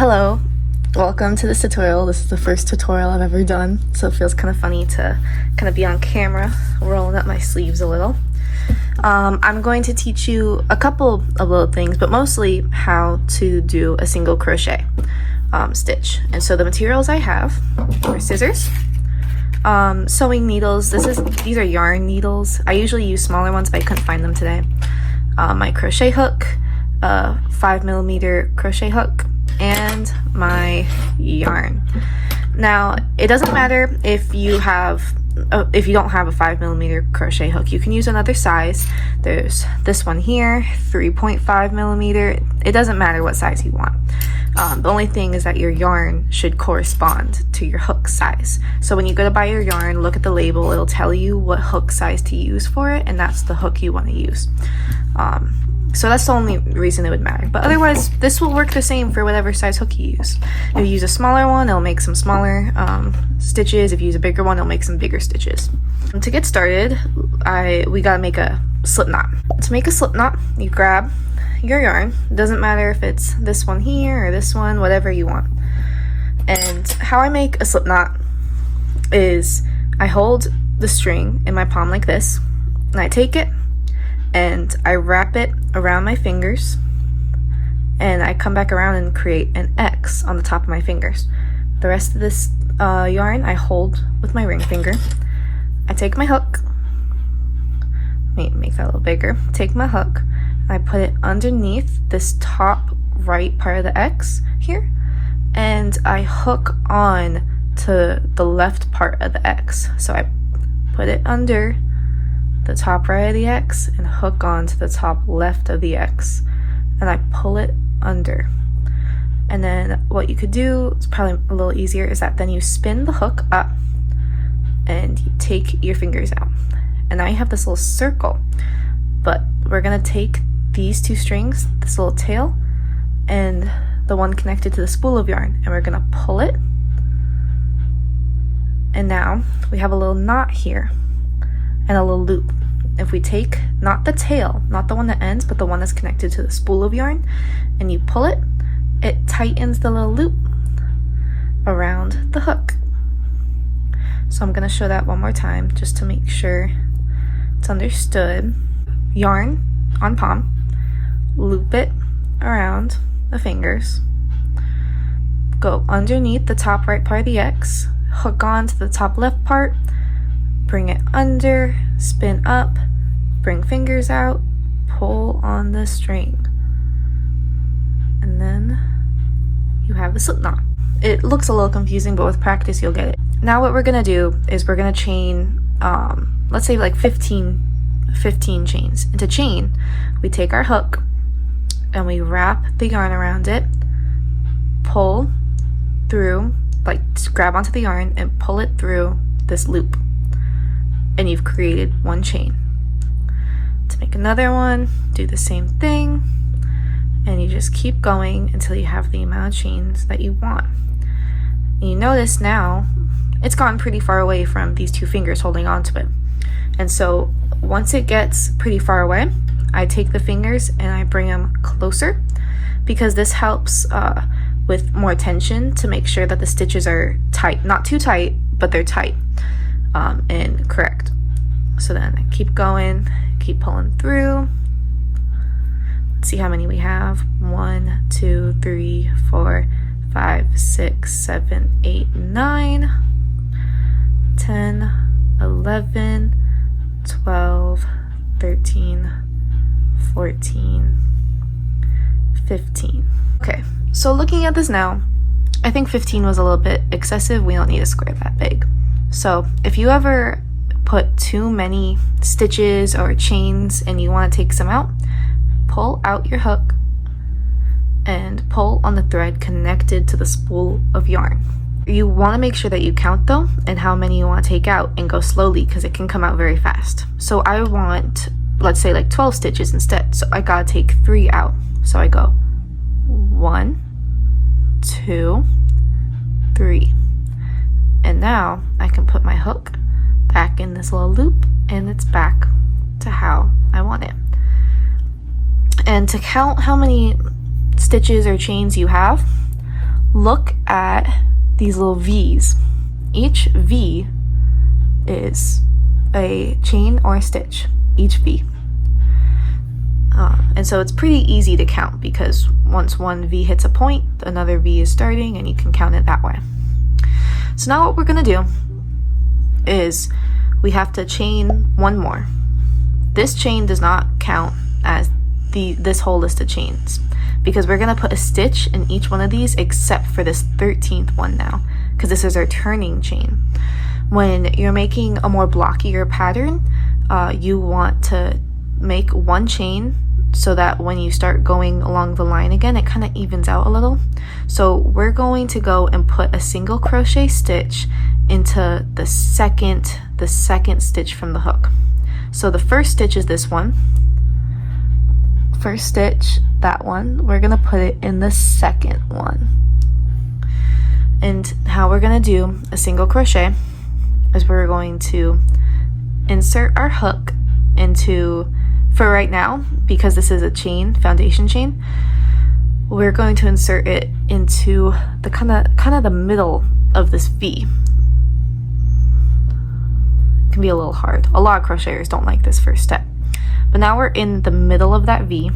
Hello, welcome to this tutorial. This is the first tutorial I've ever done, so it feels kind of funny to kind of be on camera, rolling up my sleeves a little. I'm going to teach you a couple of little things, but mostly how to do a single crochet stitch. And so the materials I have are scissors, sewing needles. These are yarn needles. I usually use smaller ones, but I couldn't find them today. My crochet hook, 5mm crochet hook, and my yarn. Now, it doesn't matter if you don't have a 5mm crochet hook. You can use another size. There's this one here, 3.5mm. It doesn't matter what size you want. The only thing is that your yarn should correspond to your hook size. So when you go to buy your yarn, look at the label. It'll tell you what hook size to use for it, and that's the hook you want to use. So that's the only reason it would matter. But otherwise, this will work the same for whatever size hook you use. If you use a smaller one, it'll make some smaller stitches. If you use a bigger one, it'll make some bigger stitches. To get started, we gotta make a slip knot. To make a slip knot, you grab your yarn. It doesn't matter if it's this one here or this one, whatever you want. And how I make a slip knot is I hold the string in my palm like this, and I take it and I wrap it around my fingers, and I come back around and create an X on the top of my fingers. The rest of this yarn I hold with my ring finger. I take my hook, make that a little bigger, take my hook, and I put it underneath this top right part of the X here, and I hook on to the left part of the X. So I put it under the top right of the X and hook on to the top left of the X, and I pull it under. And then what you could do, it's probably a little easier, is that then you spin the hook up and you take your fingers out, and now you have this little circle. But we're gonna take these two strings, this little tail and the one connected to the spool of yarn, and we're gonna pull it, and now we have a little knot here and a little loop. If we take not the tail, not the one that ends, but the one that's connected to the spool of yarn, and you pull it, it tightens the little loop around the hook. So I'm going to show that one more time just to make sure it's understood. Yarn on palm, loop it around the fingers, go underneath the top right part of the X, hook on to the top left part, bring it under, spin up, bring fingers out, pull on the string, and then you have the slip knot. It looks a little confusing, but with practice you'll get it. Now what we're gonna do is we're gonna chain, let's say like 15 chains. And to chain, we take our hook and we wrap the yarn around it, pull through, like grab onto the yarn and pull it through this loop, and you've created one chain. To make another one, do the same thing, and you just keep going until you have the amount of chains that you want. And you notice now it's gotten pretty far away from these two fingers holding onto it. And so once it gets pretty far away, I take the fingers and I bring them closer, because this helps with more tension to make sure that the stitches are tight, not too tight, but they're tight and correct. So then I keep going, keep pulling through. Let's see how many we have. 1, 2, 3, 4, 5, 6, 7, 8, 9, 10, 11, 12, 13, 14, 15. Okay, so looking at this now, I think 15 was a little bit excessive. We don't need a square that big. So if you ever put too many stitches or chains and you want to take some out, pull out your hook and pull on the thread connected to the spool of yarn. You want to make sure that you count though and how many you want to take out, and go slowly because it can come out very fast. So I want, let's say like 12 stitches instead, so I gotta take 3 out. So I go 1, 2, 3, and now I can put my hook back in this little loop, and it's back to how I want it. And to count how many stitches or chains you have, look at these little V's. Each V is a chain or a stitch, each V. And so it's pretty easy to count because once one V hits a point, another V is starting, and you can count it that way. So now what we're gonna do is we have to chain one more. This chain does not count as this whole list of chains because we're gonna put a stitch in each one of these except for this 13th one now, because this is our turning chain. When you're making a more blockier pattern, you want to make one chain so that when you start going along the line again, it kind of evens out a little. So we're going to go and put a single crochet stitch into the second stitch from the hook. So the first stitch is this one. First stitch, that one, we're gonna put it in the second one. And how we're gonna do a single crochet is we're going to insert our hook into, for right now, because this is a chain, foundation chain, we're going to insert it into the kind of the middle of this V. It can be a little hard. A lot of crocheters don't like this first step. But now we're in the middle of that V,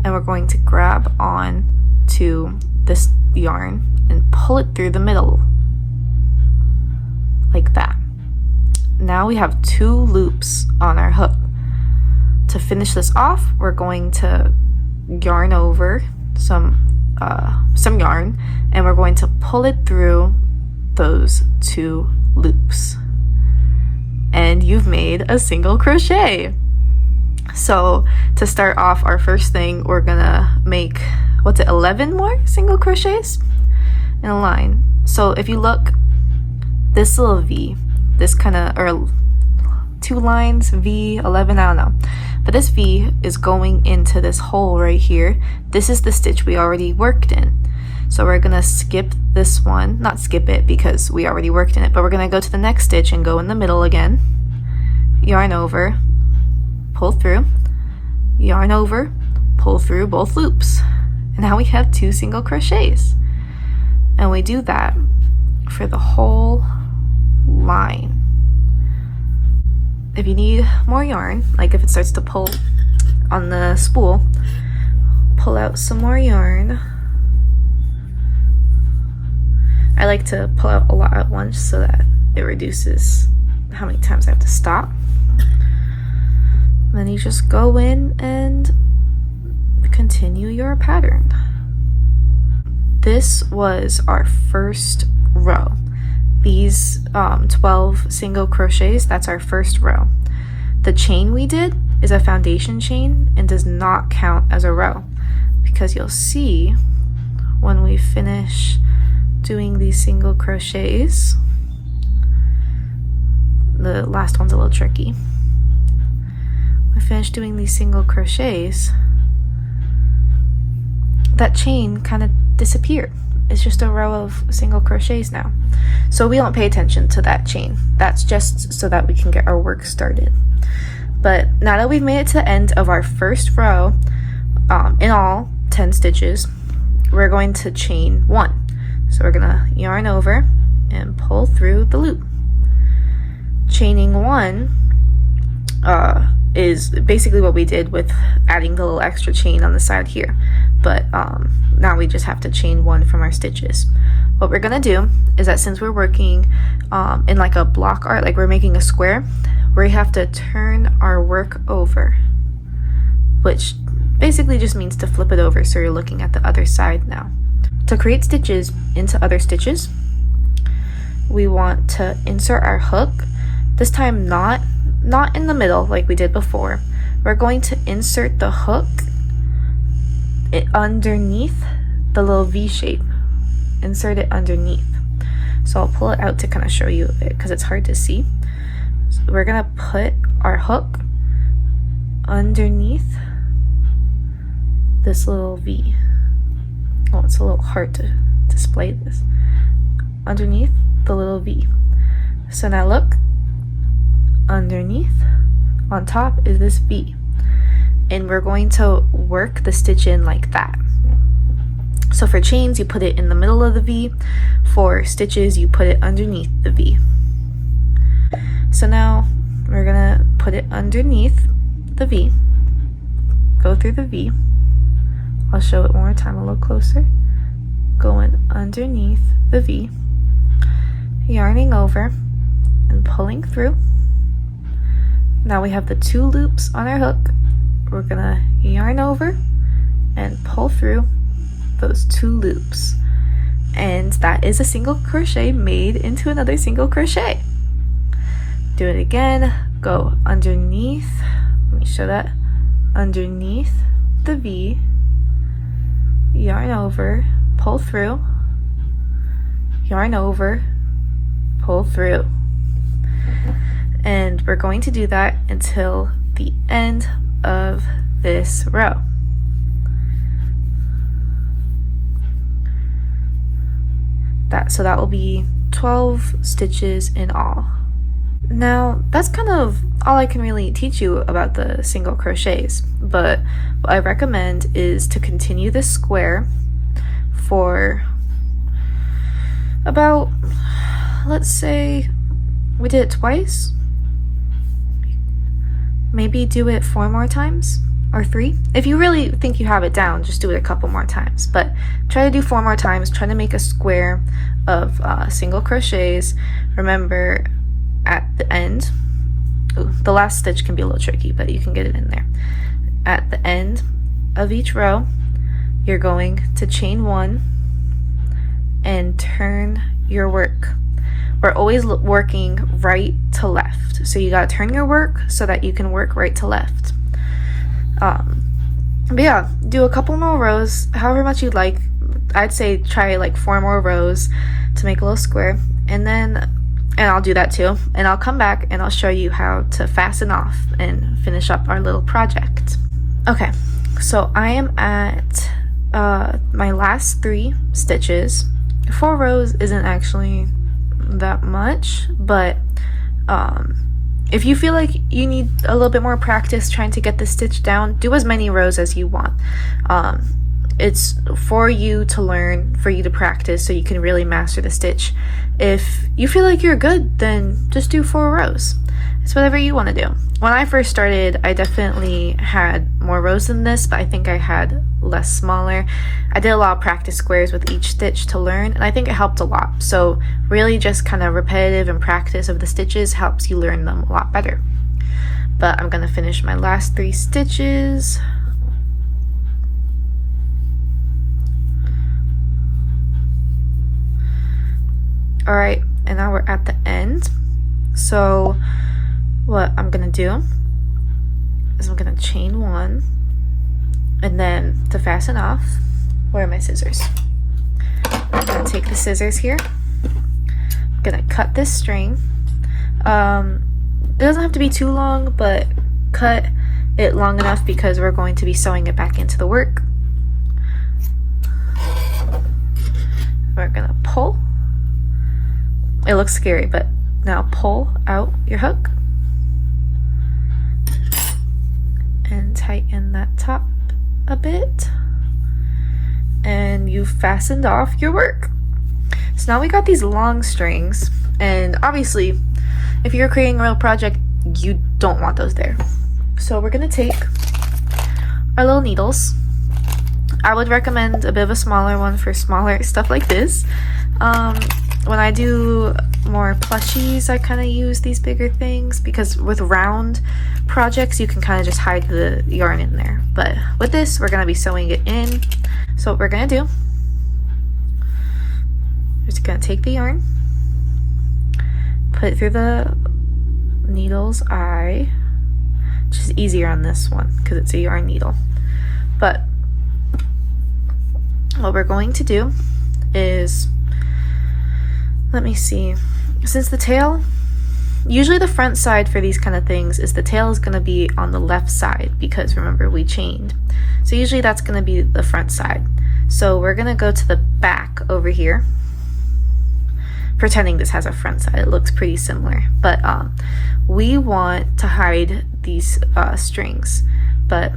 and we're going to grab on to this yarn and pull it through the middle, like that. Now we have 2 loops on our hook. To finish this off, we're going to yarn over some yarn, and we're going to pull it through those 2 loops. And you've made a single crochet. So to start off our first thing, we're gonna make, 11 more single crochets in a line. So if you look, this little V, this kind of, or 2 lines, V, 11, I don't know. But this V is going into this hole right here. This is the stitch we already worked in. So we're gonna skip this one, not skip it because we already worked in it, but we're gonna go to the next stitch and go in the middle again, yarn over, pull through, yarn over, pull through both loops. And now we have 2 single crochets. And we do that for the whole line. If you need more yarn, like if it starts to pull on the spool, pull out some more yarn. I like to pull out a lot at once so that it reduces how many times I have to stop. Then you just go in and continue your pattern. This was our first row. These 12 single crochets, that's our first row. The chain we did is a foundation chain and does not count as a row, because you'll see when we finish doing these single crochets, the last one's a little tricky. When we finish doing these single crochets, that chain kind of disappeared. It's just a row of single crochets now. So we don't pay attention to that chain. That's just so that we can get our work started. But now that we've made it to the end of our first row, in all 10 stitches, we're going to chain 1. So we're gonna yarn over and pull through the loop. Chaining 1 is basically what we did with adding the little extra chain on the side here, but now we just have to chain 1 from our stitches. What we're gonna do is that since we're working in like a block art, like we're making a square, we have to turn our work over, which basically just means to flip it over so you're looking at the other side now. To create stitches into other stitches, we want to insert our hook, this time not in the middle like we did before. We're going to insert the hook underneath the little V shape. Insert it underneath. So I'll pull it out to kind of show you a bit because it's hard to see. So we're gonna put our hook underneath this little V. Oh, it's a little hard to display this. Underneath the little V. So now look, underneath, on top is this V. And we're going to work the stitch in like that. So for chains, you put it in the middle of the V. For stitches, you put it underneath the V. So now we're gonna put it underneath the V, go through the V. I'll show it one more time a little closer. Going underneath the V, yarning over and pulling through. Now we have the 2 loops on our hook. We're gonna yarn over and pull through those 2 loops. And that is a single crochet made into another single crochet. Do it again, go underneath, let me show that, underneath the V, yarn over, pull through, yarn over, pull through. And we're going to do that until the end of this row. So that will be 12 stitches in all. Now that's kind of all I can really teach you about the single crochets, but what I recommend is to continue this square for about, let's say we did it twice, maybe do it 4 more times or 3. If you really think you have it down, just do it a couple more times, but try to do 4 more times. Try to make a square of single crochets. Remember, at the end, the last stitch can be a little tricky, but you can get it in there. At the end of each row, you're going to chain 1 and turn your work. We're always working right to left, so you gotta turn your work so that you can work right to left. But yeah, do a couple more rows, however much you'd like. I'd say try like 4 more rows to make a little square, and I'll do that too, and I'll come back and I'll show you how to fasten off and finish up our little project. Okay, so I am at my last 3 stitches. 4 rows isn't actually that much, but if you feel like you need a little bit more practice trying to get the stitch down, do as many rows as you want. It's for you to learn, for you to practice, so you can really master the stitch. If you feel like you're good, then just do 4 rows. It's whatever you want to do. When I first started, I definitely had more rows than this, but I think I had less smaller. I did a lot of practice squares with each stitch to learn, and I think it helped a lot. So really just kind of repetitive and practice of the stitches helps you learn them a lot better. But I'm going to finish my last 3 stitches. Alright, and now we're at the end. So what I'm gonna do is I'm gonna chain 1, and then to fasten off, where are my scissors? I'm gonna take the scissors here. I'm gonna cut this string. It doesn't have to be too long, but cut it long enough because we're going to be sewing it back into the work. We're gonna pull. It looks scary, but now pull out your hook and tighten that top a bit, and you fastened off your work. So now we got these long strings, and obviously if you're creating a real project, you don't want those there. So we're gonna take our little needles. I would recommend a bit of a smaller one for smaller stuff like this. When I do more plushies, I kind of use these bigger things because with round projects, you can kind of just hide the yarn in there. But with this, we're going to be sewing it in. So what we're going to do, we're just going to take the yarn, put it through the needle's eye, which is easier on this one because it's a yarn needle. But what we're going to do is, let me see, since the tail, usually the front side for these kind of things is the tail is going to be on the left side because remember we chained. So usually that's going to be the front side. So we're going to go to the back over here, pretending this has a front side. It looks pretty similar, but we want to hide these strings. But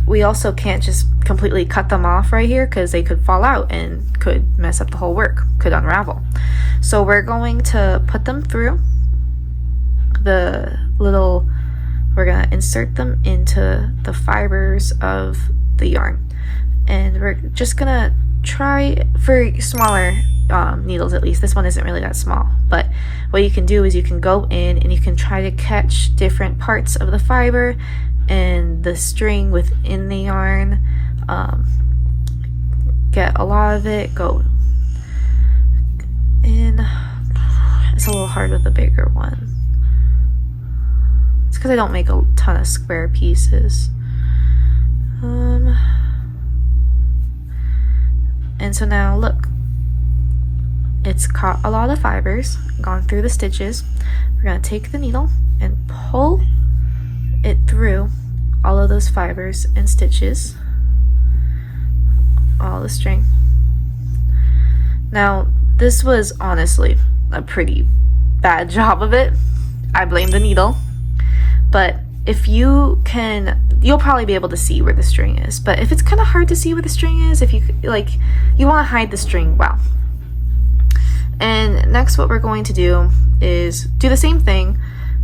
we also can't just completely cut them off right here because they could fall out and could mess up the whole work, could unravel. So we're going to put them through the little, we're gonna insert them into the fibers of the yarn, and we're just gonna try for smaller needles. At least this one isn't really that small, but what you can do is you can go in and you can try to catch different parts of the fiber and the string within the yarn, get a lot of it, go in. It's a little hard with the bigger one. It's because I don't make a ton of square pieces. And so now look, it's caught a lot of fibers, gone through the stitches. We're going to take the needle and pull it through all of those fibers and stitches, all the string. Now this was honestly a pretty bad job of it. I blame the needle, but if you can, you'll probably be able to see where the string is. But if it's kind of hard to see where the string is, if you like, you want to hide the string well. And next what we're going to do is do the same thing,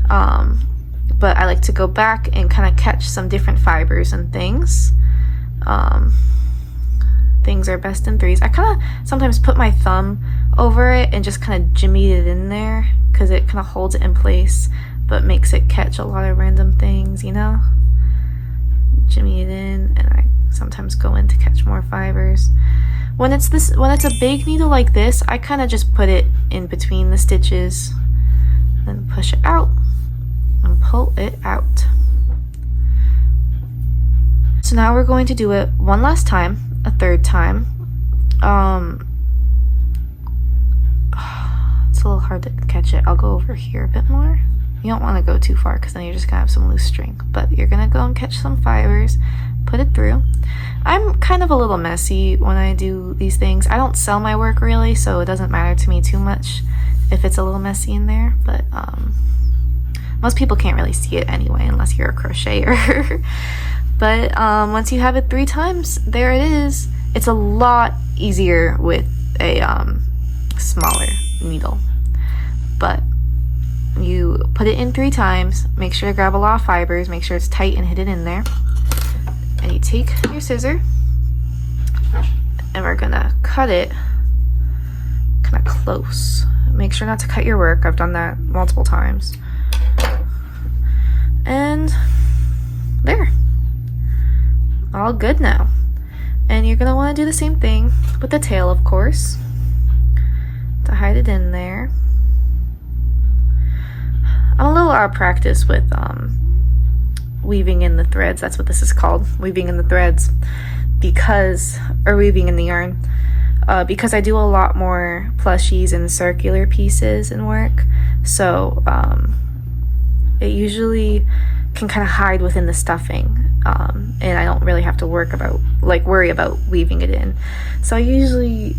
but I like to go back and kind of catch some different fibers and things. Things are best in threes. I kind of sometimes put my thumb over it and just kind of jimmy it in there because it kind of holds it in place, but makes it catch a lot of random things, you know? Jimmy it in, and I sometimes go in to catch more fibers. When it's a big needle like this, I kind of just put it in between the stitches, then push it out and pull it out. So now we're going to do it one last time, a third time. It's a little hard to catch it. I'll go over here a bit more. You don't want to go too far because then you're just gonna have some loose string, but you're gonna go and catch some fibers, put it through. I'm kind of a little messy when I do these things. I don't sell my work really, so it doesn't matter to me too much if it's a little messy in there, but most people can't really see it anyway unless you're a crocheter. But once you have it 3 times, there it is. It's a lot easier with a smaller needle, but you put it in 3 times, make sure to grab a lot of fibers, make sure it's tight and hit it in there, and you take your scissor and we're gonna cut it kind of close. Make sure not to cut your work. I've done that multiple times. And there, all good now. And you're gonna want to do the same thing with the tail, of course, to hide it in there. I'm a little out of practice with weaving in the threads. That's what this is called, weaving in the threads, or weaving in the yarn, because I do a lot more plushies and circular pieces in work. So it usually can kind of hide within the stuffing, and I don't really have to worry about weaving it in. So I usually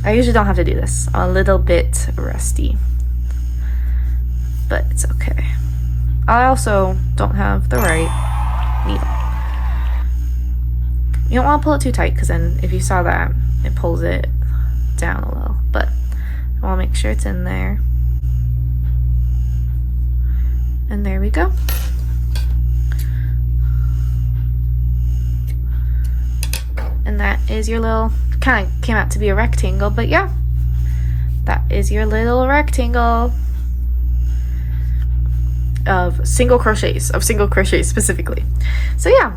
don't have to do this. I'm a little bit rusty, but it's okay. I also don't have the right needle. You don't want to pull it too tight because then if you saw that, it pulls it down a little, but I want to make sure it's in there. And there we go. And that is your little, kind of came out to be a rectangle, but yeah, that is your little rectangle of single crochets specifically. So yeah,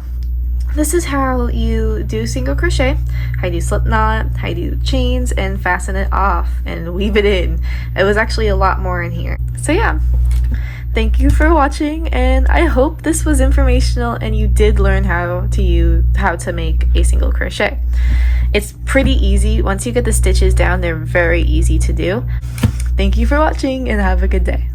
this is how you do single crochet, how you do slip knot, how you do chains, and fasten it off and weave it in. It was actually a lot more in here. So yeah, thank you for watching, and I hope this was informational and you did learn how to make a single crochet. It's pretty easy. Once you get the stitches down, they're very easy to do. Thank you for watching and have a good day.